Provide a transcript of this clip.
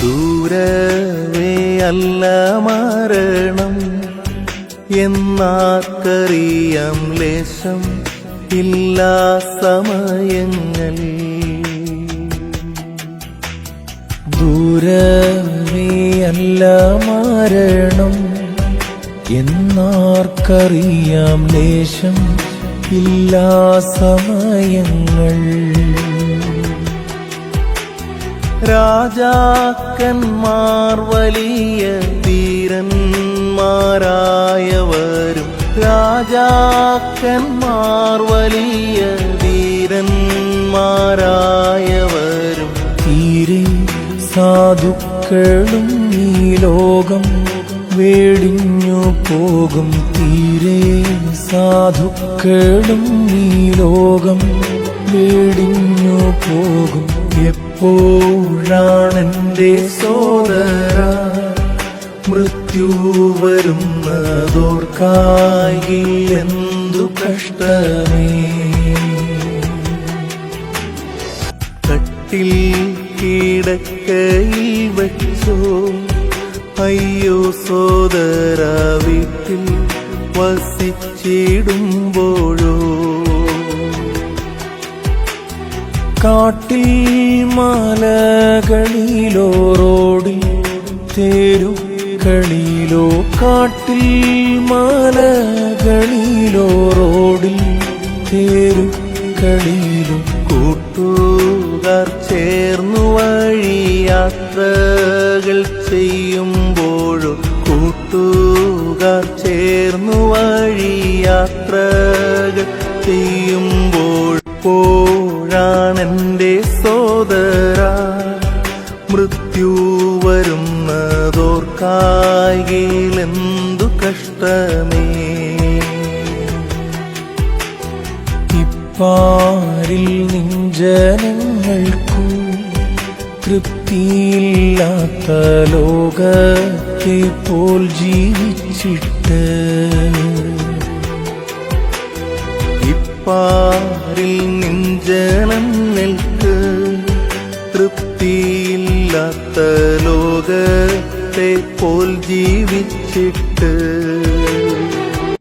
ദൂരവേ അല്ല മരണം എന്നാർക്കറിയാം ലേശം ഇല്ലാ സമയങ്ങൾ. ദൂരവേ അല്ല മരണം എന്നാർക്കറിയാം ലേശം ഇല്ലാ സമയങ്ങൾ. രാജാക്കന്മാർ വലിയ ധീരന്മാരായവരും രാജാക്കന്മാർ വലിയ ധീരന്മാരായവരും തീരെ സാധുക്കളും ഈ ലോകം വേടിഞ്ഞു പോകും. തീരെ സാധുക്കളും ഈ ലോകം വേടിഞ്ഞു പോകും. എപ്പോഴാണെന്റെ സോദര മൃത്യു വരുന്നതോർക്കായി എന്തു കഷ്ടമേ. കട്ടിൽ കിടക്കയിൽ വച്ചോ അയ്യോ സോദര വീട്ടിൽ വസിച്ചിടുമ്പോഴോ. കാട്ടിൽ മലകളിലോ റോഡിൽ തേരുകളിലോ കാട്ടിൽ മലകളിലോ റോഡിൽ തേരുകളിലോ കൂട്ടുകാർ ചേർന്നു വഴിയാത്രകൾ ചെയ്യുമ്പോഴോ കൂട്ടുകാർ ചേർന്നു വഴിയാത്രകൾ ചെയ്യുമ്പോഴാണെന്റെ സോദര മൃത്യു വരുന്നതോർക്കായിലെന്തു കഷ്ടമേ. ഇപ്പാരിൽ നിഞ്ജനങ്ങൾക്കു തൃപ്തിയില്ലാത്ത ലോകത്തെ പോൽ ജീവിച്ചിട്ട് ഇപ്പാരിൽ നിഞ്ജനങ്ങൾക്ക് തൃപ്തിയില്ലാത്ത ലോകത്തെ പോൽ ജീവിച്ചിട്ട്